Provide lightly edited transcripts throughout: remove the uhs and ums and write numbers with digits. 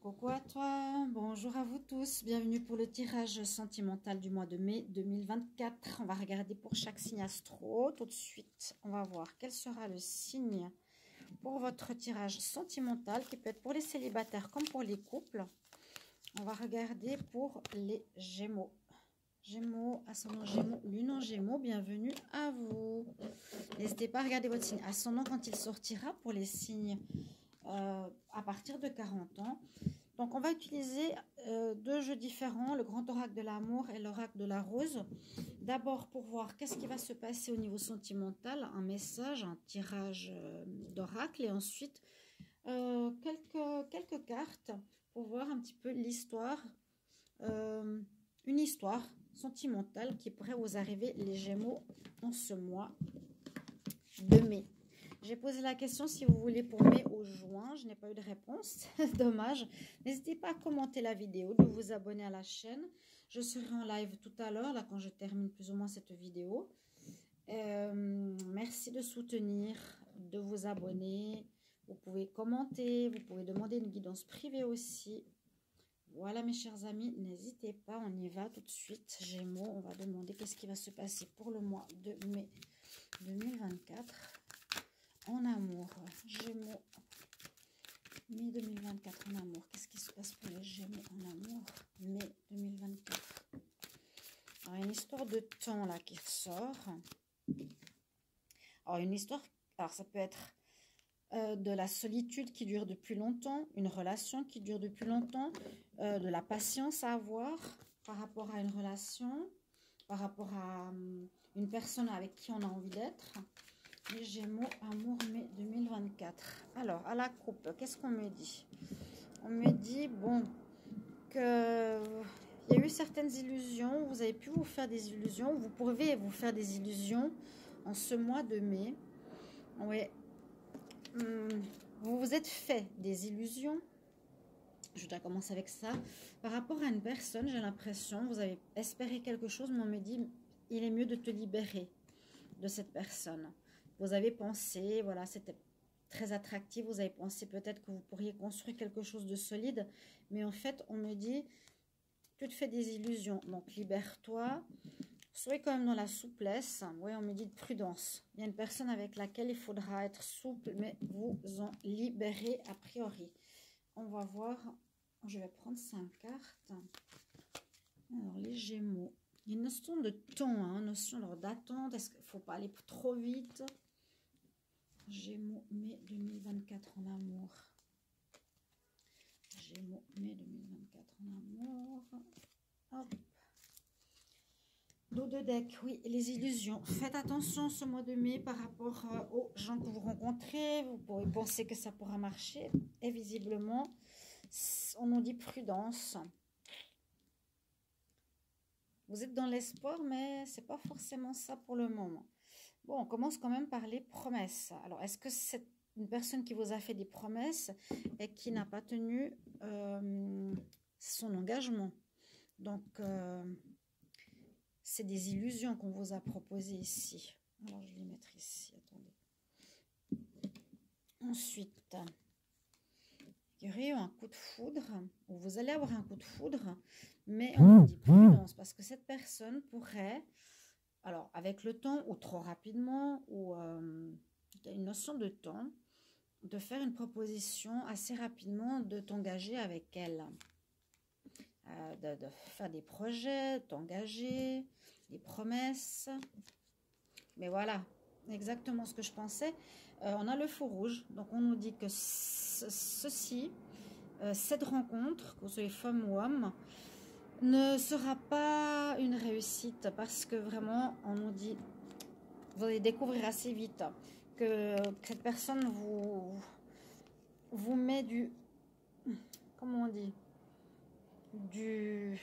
Coucou à toi, bonjour à vous tous, bienvenue pour le tirage sentimental du mois de mai 2024. On va regarder pour chaque signe astro. Tout de suite, on va voir quel sera le signe pour votre tirage sentimental qui peut être pour les célibataires comme pour les couples. On va regarder pour les Gémeaux. Gémeaux, ascendant Gémeaux, lune en Gémeaux, bienvenue à vous. N'hésitez pas à regarder votre signe ascendant quand il sortira pour les signes à partir de 40 ans. Donc, on va utiliser deux jeux différents, le grand oracle de l'amour et l'oracle de la rose. D'abord, pour voir qu'est-ce qui va se passer au niveau sentimental, un message, un tirage d'oracle. Et ensuite, quelques cartes pour voir un petit peu l'histoire, une histoire sentimentale qui pourrait vous arriver, les Gémeaux, en ce mois de mai. J'ai posé la question si vous voulez pour mai ou juin. Je n'ai pas eu de réponse. Dommage. N'hésitez pas à commenter la vidéo, de vous abonner à la chaîne. Je serai en live tout à l'heure, là, quand je termine plus ou moins cette vidéo. Merci de soutenir, de vous abonner. Vous pouvez commenter, vous pouvez demander une guidance privée aussi. Voilà mes chers amis, n'hésitez pas, on y va tout de suite. Gémeaux, on va demander qu'est-ce qui va se passer pour le mois de mai 2024. En amour, Gémeaux, mai 2024 en amour. Qu'est-ce qui se passe pour les Gémeaux en amour, mai 2024? Alors, il y a une histoire de temps là qui ressort. Alors, une histoire, alors ça peut être de la solitude qui dure depuis longtemps, une relation qui dure depuis longtemps, de la patience à avoir par rapport à une relation, par rapport à une personne avec qui on a envie d'être. Les Gémeaux, amour, mai 2024. Alors, à la coupe, qu'est-ce qu'on me dit? On me dit, bon, que il y a eu certaines illusions. Vous avez pu vous faire des illusions. Vous pouvez vous faire des illusions en ce mois de mai. Oui. Vous vous êtes fait des illusions. Je dois commencer avec ça. Par rapport à une personne, j'ai l'impression, vous avez espéré quelque chose, mais on me dit, il est mieux de te libérer de cette personne. Vous avez pensé, voilà, c'était très attractif, vous avez pensé peut-être que vous pourriez construire quelque chose de solide, mais en fait, on me dit, tu te fais des illusions, donc libère-toi, soyez quand même dans la souplesse. Oui, on me dit de prudence. Il y a une personne avec laquelle il faudra être souple, mais vous en libérez a priori. On va voir, je vais prendre 5 cartes. Alors, les Gémeaux. Il y a une notion de temps, hein, une notion d'attente. Est-ce qu'il ne faut pas aller trop vite? Gémeaux, mai 2024 en amour. Gémeaux, mai 2024 en amour. Hop. Dos de deck, oui, les illusions. Faites attention ce mois de mai par rapport aux gens que vous rencontrez. Vous pourrez penser que ça pourra marcher. Et visiblement, on nous dit prudence. Vous êtes dans l'espoir, mais ce n'est pas forcément ça pour le moment. Bon, on commence quand même par les promesses. Alors, est-ce que c'est une personne qui vous a fait des promesses et qui n'a pas tenu son engagement? Donc, c'est des illusions qu'on vous a proposées ici. Alors, je vais les mettre ici. Attendez. Ensuite, il y aurait eu un coup de foudre, ou vous allez avoir un coup de foudre, mais on vous dit prudence, parce que cette personne pourrait, alors avec le temps, ou trop rapidement, ou il y a une notion de temps, de faire une proposition assez rapidement, de t'engager avec elle. De faire des projets, t'engager, des promesses. Mais voilà, exactement ce que je pensais. On a le feu rouge, donc on nous dit que ceci, cette rencontre, que vous soyez femme ou homme, ne sera pas une réussite parce que vraiment, on nous dit, vous allez découvrir assez vite que cette personne vous met du, comment on dit, de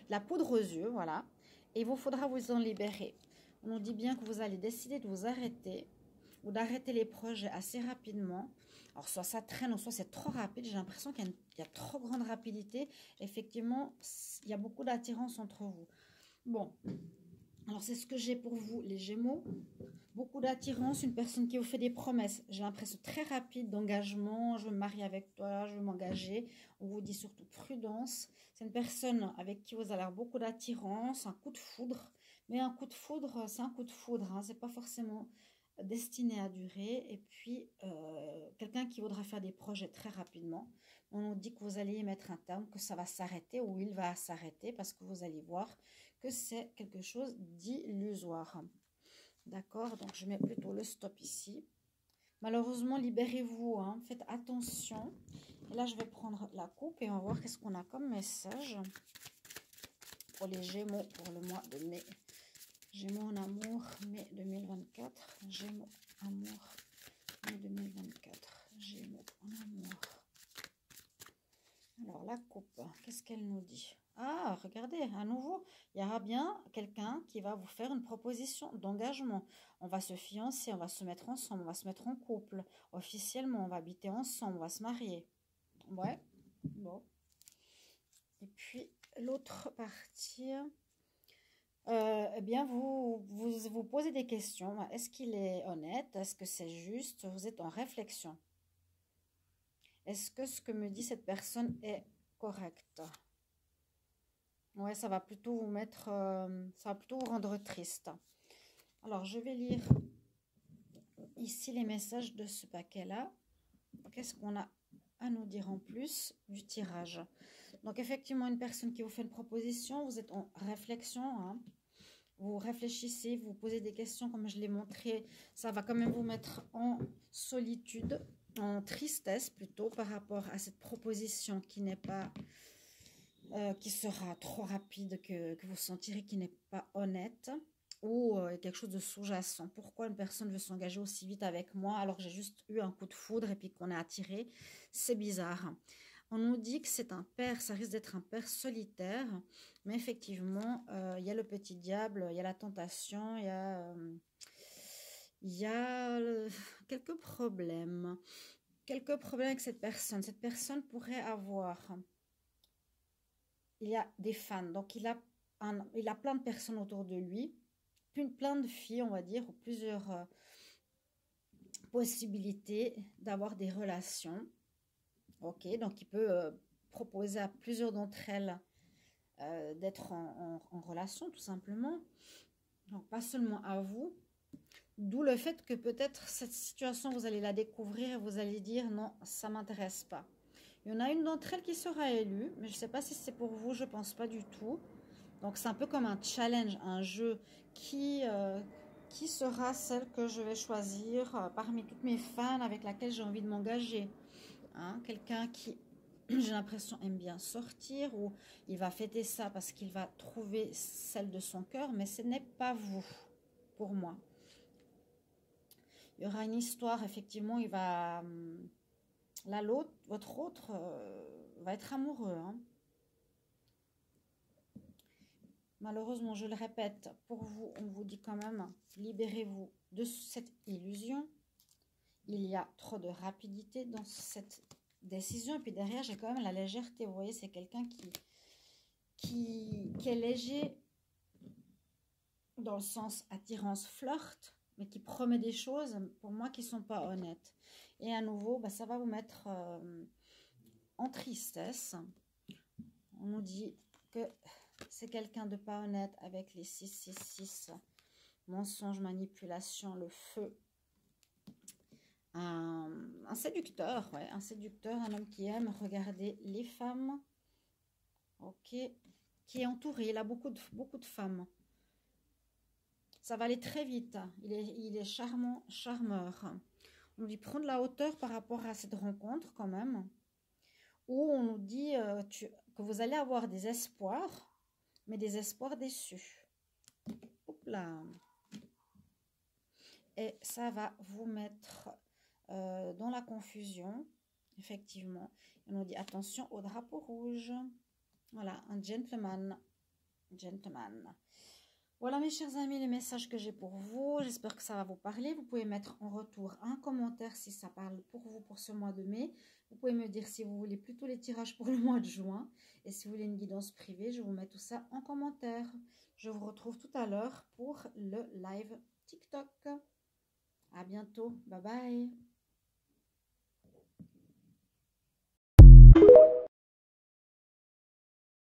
la poudre aux yeux, voilà, et il vous faudra vous en libérer. On nous dit bien que vous allez décider de vous arrêter ou d'arrêter les projets assez rapidement. Alors, soit ça traîne ou soit c'est trop rapide. J'ai l'impression qu'il y a trop grande rapidité. Effectivement, il y a beaucoup d'attirance entre vous. Bon, Alors, c'est ce que j'ai pour vous, les Gémeaux. Beaucoup d'attirance, une personne qui vous fait des promesses. J'ai l'impression très rapide d'engagement. Je veux me marier avec toi, je veux m'engager. On vous dit surtout prudence. C'est une personne avec qui vous allez avoir beaucoup d'attirance, un coup de foudre. Mais un coup de foudre, c'est un coup de foudre. Hein. C'est pas forcément destiné à durer. Et puis, quelqu'un qui voudra faire des projets très rapidement. On nous dit que vous allez y mettre un terme, que ça va s'arrêter ou il va s'arrêter parce que vous allez voir que c'est quelque chose d'illusoire. D'accord, donc je mets plutôt le stop ici. Malheureusement, libérez-vous, hein, faites attention. Et là, je vais prendre la coupe et on va voir qu'est-ce qu'on a comme message pour les Gémeaux pour le mois de mai. Gémeaux en amour, mai 2024. Gémeaux amour, mai 2024. Gémeaux en amour. Alors, la coupe, qu'est-ce qu'elle nous dit? Ah, regardez, à nouveau, il y aura bien quelqu'un qui va vous faire une proposition d'engagement. On va se fiancer, on va se mettre ensemble, on va se mettre en couple. Officiellement, on va habiter ensemble, on va se marier. Ouais, bon. Et puis, l'autre partie, eh bien, vous posez des questions. Est-ce qu'il est honnête? Est-ce que c'est juste? Vous êtes en réflexion. Est-ce que ce que me dit cette personne est correct? Ouais, ça va plutôt vous mettre, ça va plutôt vous rendre triste. Alors, je vais lire ici les messages de ce paquet-là. Qu'est-ce qu'on a à nous dire en plus du tirage? Donc, effectivement, une personne qui vous fait une proposition, vous êtes en réflexion, hein. Vous réfléchissez, vous posez des questions comme je l'ai montré. Ça va quand même vous mettre en solitude, en tristesse plutôt par rapport à cette proposition qui n'est pas... qui sera trop rapide, que vous sentirez qui n'est pas honnête ou quelque chose de sous-jacent. Pourquoi une personne veut s'engager aussi vite avec moi alors que j'ai juste eu un coup de foudre et puis qu'on est attiré? C'est bizarre. On nous dit que c'est un père, ça risque d'être un père solitaire, mais effectivement, il y a le petit diable, il y a la tentation, il y a quelques problèmes. Quelques problèmes avec cette personne. Cette personne pourrait avoir... Il y a des fans, donc il a plein de personnes autour de lui, plein de filles, on va dire, ou plusieurs possibilités d'avoir des relations. Ok, donc il peut proposer à plusieurs d'entre elles d'être en relation, tout simplement. Donc pas seulement à vous. D'où le fait que peut-être cette situation, vous allez la découvrir et vous allez dire non, ça ne m'intéresse pas. Il y en a une d'entre elles qui sera élue, mais je ne sais pas si c'est pour vous, je ne pense pas du tout. Donc c'est un peu comme un challenge, un jeu qui sera celle que je vais choisir parmi toutes mes fans avec laquelle j'ai envie de m'engager. Hein, quelqu'un qui, j'ai l'impression, aime bien sortir ou il va fêter ça parce qu'il va trouver celle de son cœur, mais ce n'est pas vous, pour moi. Il y aura une histoire, effectivement, il va... Là, l'autre, votre autre va être amoureux. Hein. Malheureusement, je le répète, pour vous, on vous dit quand même, libérez-vous de cette illusion. Il y a trop de rapidité dans cette décision. Et puis derrière, j'ai quand même la légèreté. Vous voyez, c'est quelqu'un qui est léger dans le sens attirance, flirt, mais qui promet des choses, pour moi, qui ne sont pas honnêtes. Et à nouveau, bah, ça va vous mettre en tristesse. On nous dit que c'est quelqu'un de pas honnête avec les 666, mensonge, manipulation, le feu. Un séducteur, ouais, un séducteur, un homme qui aime regarder les femmes. Ok, qui est entouré, il a beaucoup de femmes. Ça va aller très vite. Il est charmant, charmeur. On lui prend de la hauteur par rapport à cette rencontre quand même. Où on nous dit que vous allez avoir des espoirs, mais des espoirs déçus. Hop là. Et ça va vous mettre dans la confusion, effectivement. On nous dit attention au drapeau rouge. Voilà, un gentleman. Gentleman. Voilà mes chers amis, les messages que j'ai pour vous. J'espère que ça va vous parler. Vous pouvez mettre en retour un commentaire si ça parle pour vous pour ce mois de mai. Vous pouvez me dire si vous voulez plutôt les tirages pour le mois de juin. Et si vous voulez une guidance privée, je vous mets tout ça en commentaire. Je vous retrouve tout à l'heure pour le live TikTok. À bientôt. Bye bye.